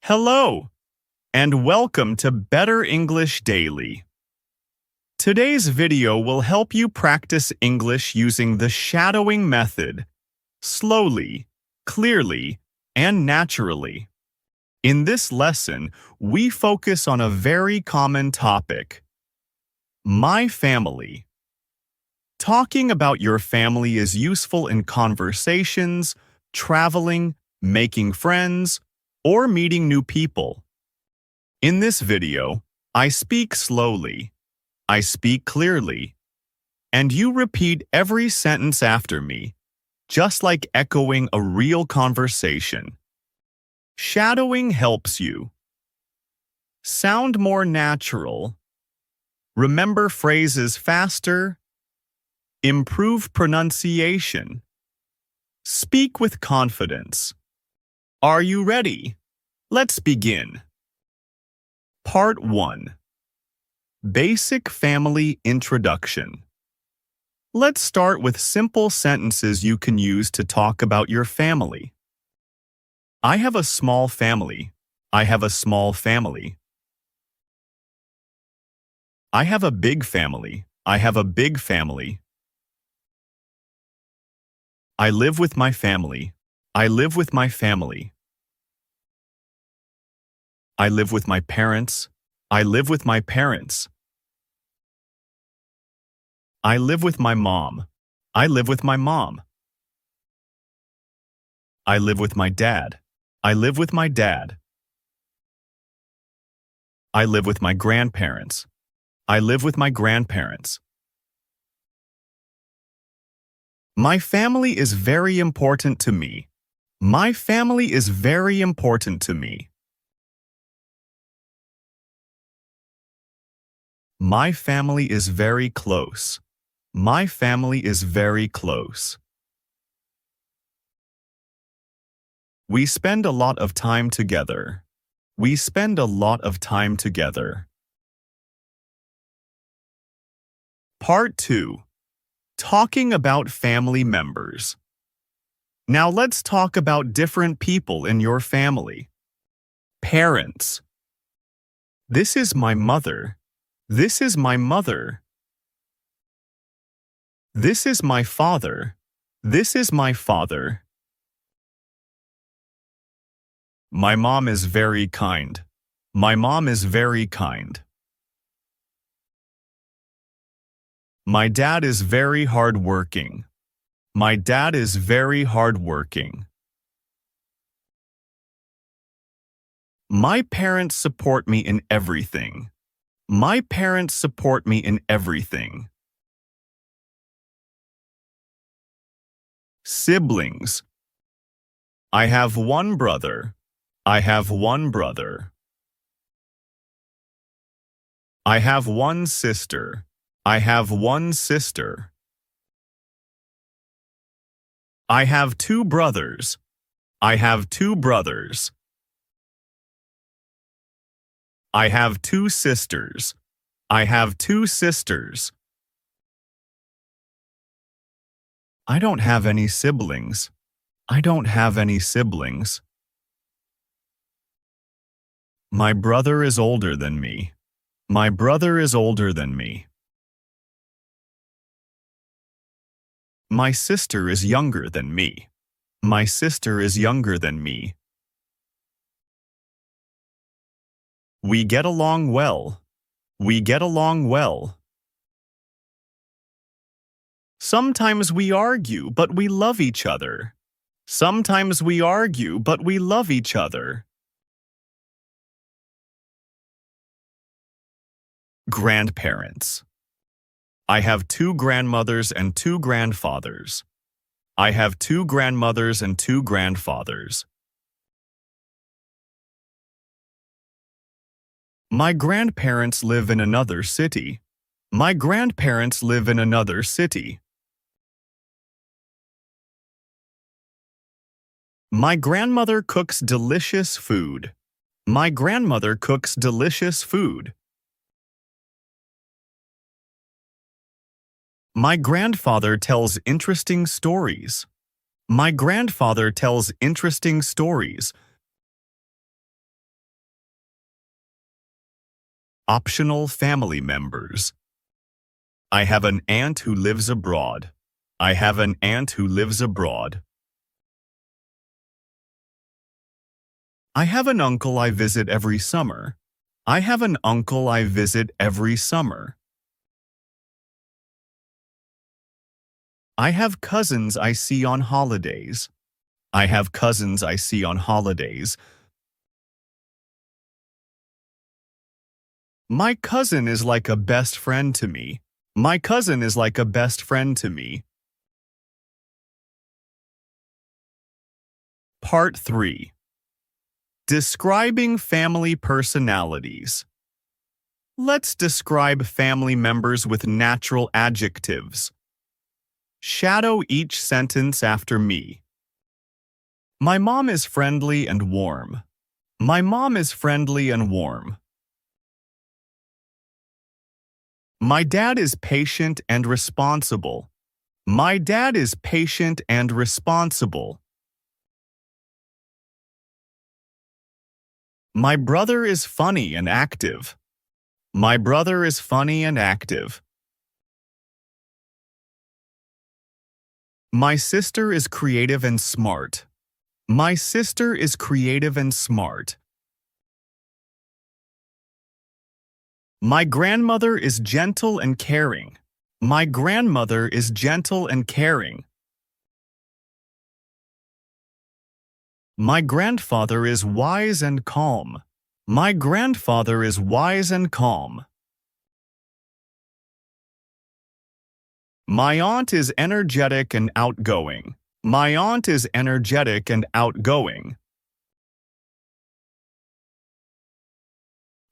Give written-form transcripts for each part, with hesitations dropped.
Hello, and welcome to Better English Daily. Today's video will help you practice English using the shadowing method, slowly, clearly, and naturally. In this lesson, we focus on a very common topic, my family. Talking about your family is useful in conversations, traveling, making friends, or meeting new people. In this video, I speak slowly, I speak clearly, and you repeat every sentence after me, just like echoing a real conversation. Shadowing helps you sound more natural, remember phrases faster, improve pronunciation, speak with confidence. Are you ready? Let's begin. Part 1. Basic Family Introduction. Let's start with simple sentences you can use to talk about your family. I have a small family. I have a small family. I have a big family. I have a big family. I live with my family. I live with my family. I live with my parents. I live with my parents. I live with my mom. I live with my mom. I live with my dad. I live with my dad. I live with my grandparents. I live with my grandparents. My family is very important to me. My family is very important to me. My family is very close. My family is very close. We spend a lot of time together. We spend a lot of time together. Part 2. Talking about family members. Now let's talk about different people in your family. Parents. This is my mother. This is my mother. This is my father. This is my father. My mom is very kind. My mom is very kind. My dad is very hardworking. My dad is very hardworking. My parents support me in everything. My parents support me in everything. Siblings. I have one brother. I have one brother. I have one sister. I have one sister. I have two brothers. I have two brothers. I have two sisters. I have two sisters. I don't have any siblings. I don't have any siblings. My brother is older than me. My brother is older than me. My sister is younger than me. My sister is younger than me. We get along well. We get along well. Sometimes we argue, but we love each other. Sometimes we argue, but we love each other. Grandparents. I have two grandmothers and two grandfathers. I have two grandmothers and two grandfathers. My grandparents live in another city. My grandparents live in another city. My grandmother cooks delicious food. My grandmother cooks delicious food. My grandfather tells interesting stories. My grandfather tells interesting stories. Optional family members. I have an aunt who lives abroad. I have an aunt who lives abroad. I have an uncle I visit every summer. I have an uncle I visit every summer. I have cousins I see on holidays. I have cousins I see on holidays. My cousin is like a best friend to me. My cousin is like a best friend to me. Part 3. Describing family personalities. Let's describe family members with natural adjectives. Shadow each sentence after me. My mom is friendly and warm. My mom is friendly and warm. My dad is patient and responsible. My dad is patient and responsible. My brother is funny and active. My brother is funny and active. My sister is creative and smart. My sister is creative and smart. My grandmother is gentle and caring. My grandmother is gentle and caring. My grandfather is wise and calm. My grandfather is wise and calm. My aunt is energetic and outgoing. My aunt is energetic and outgoing.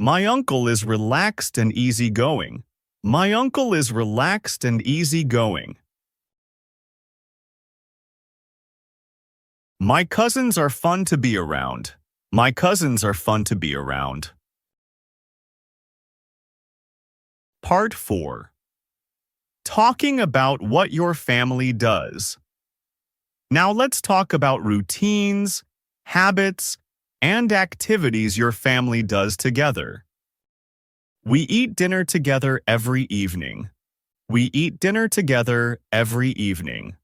My uncle is relaxed and easygoing. My uncle is relaxed and easygoing. My cousins are fun to be around. My cousins are fun to be around. Part 4. Talking about what your family does. Now let's talk about routines, habits, and activities your family does together. We eat dinner together every evening. We eat dinner together every evening.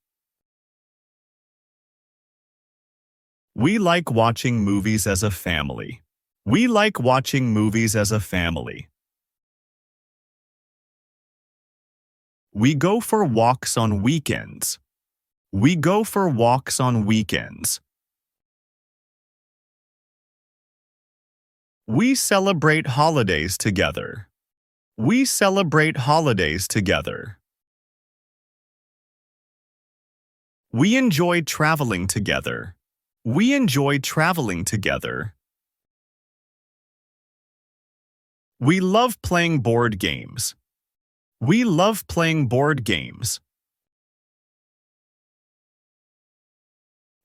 We like watching movies as a family. We like watching movies as a family. We go for walks on weekends. We go for walks on weekends. We celebrate holidays together. We celebrate holidays together. We enjoy traveling together. We enjoy traveling together. We love playing board games. We love playing board games.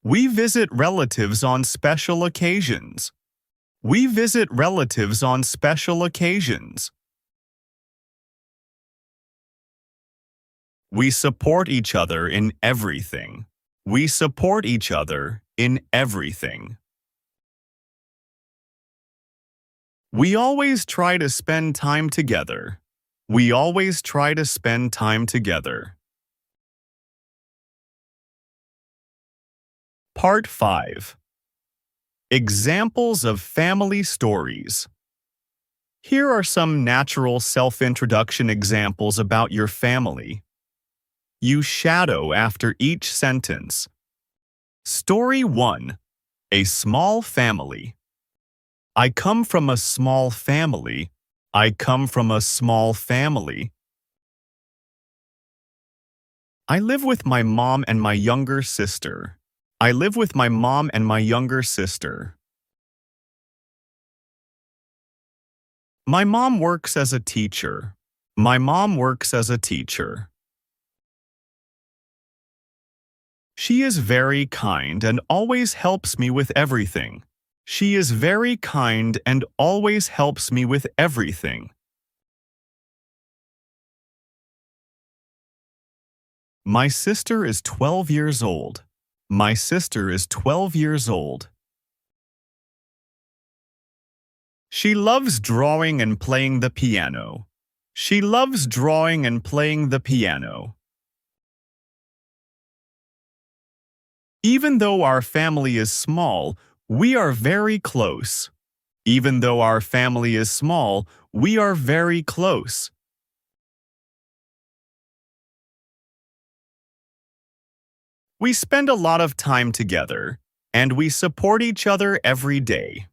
We visit relatives on special occasions. We visit relatives on special occasions. We support each other in everything. We support each other in everything. We always try to spend time together. We always try to spend time together. Part 5. Examples of family stories. Here are some natural self-introduction examples about your family. You shadow after each sentence. Story 1. A small family. I come from a small family. I come from a small family. I live with my mom and my younger sister. I live with my mom and my younger sister. My mom works as a teacher. My mom works as a teacher. She is very kind and always helps me with everything. She is very kind and always helps me with everything. My sister is 12 years old. My sister is 12 years old. She loves drawing and playing the piano. She loves drawing and playing the piano. Even though our family is small, we are very close. Even though our family is small, we are very close. We spend a lot of time together, and we support each other every day.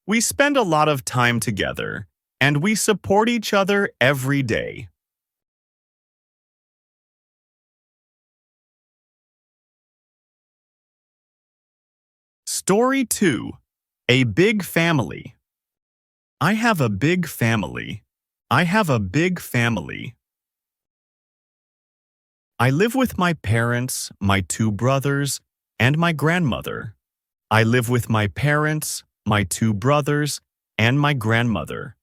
We spend a lot of time together, and we support each other every day. Story 2. A big family. I have a big family. I have a big family. I live with my parents, my 2 brothers, and my grandmother. I live with my parents, my 2 brothers, and my grandmother.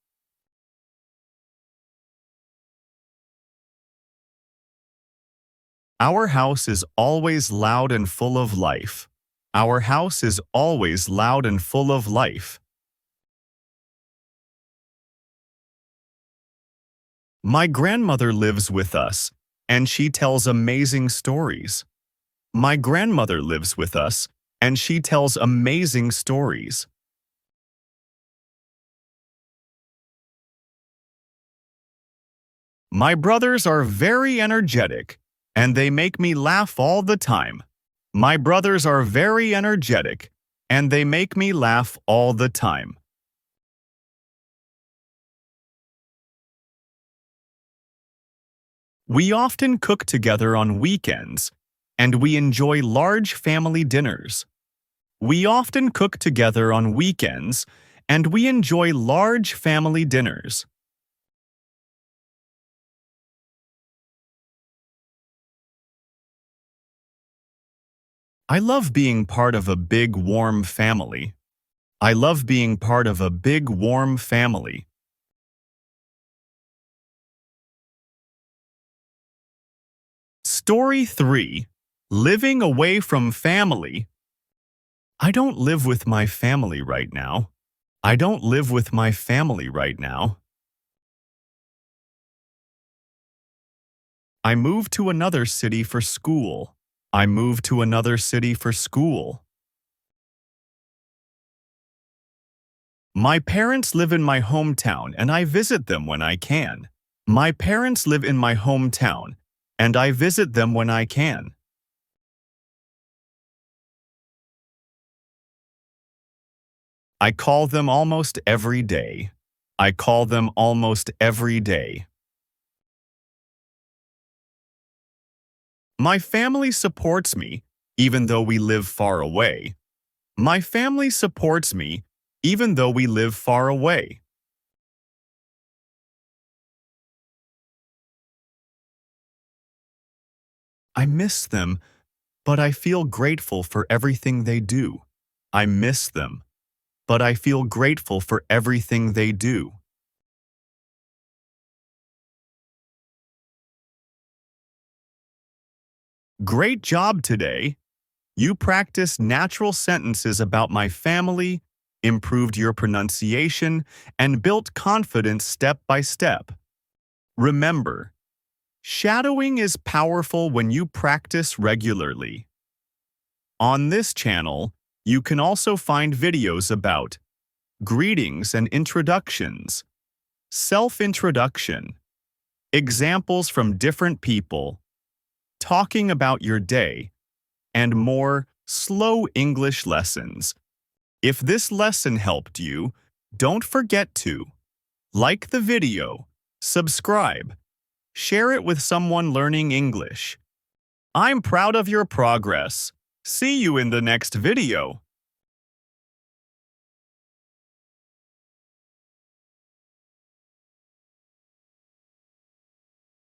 Our house is always loud and full of life. Our house is always loud and full of life. My grandmother lives with us, and she tells amazing stories. My grandmother lives with us, and she tells amazing stories. My brothers are very energetic, and they make me laugh all the time. My brothers are very energetic, and they make me laugh all the time. We often cook together on weekends, and we enjoy large family dinners. We often cook together on weekends, and we enjoy large family dinners. I love being part of a big, warm family. I love being part of a big, warm family. Story 3. Living away from family. I don't live with my family right now. I don't live with my family right now. I moved to another city for school. I moved to another city for school. My parents live in my hometown and I visit them when I can. My parents live in my hometown and I visit them when I can. I call them almost every day. I call them almost every day. My family supports me, even though we live far away. My family supports me, even though we live far away. I miss them, but I feel grateful for everything they do. I miss them, but I feel grateful for everything they do. Great job today! You practiced natural sentences about my family, improved your pronunciation, and built confidence step by step. Remember, shadowing is powerful when you practice regularly. On this channel, you can also find videos about greetings and introductions, self-introduction, examples from different people, talking about your day, and more slow English lessons. If this lesson helped you, don't forget to like the video, subscribe, share it with someone learning English. I'm proud of your progress. See you in the next video.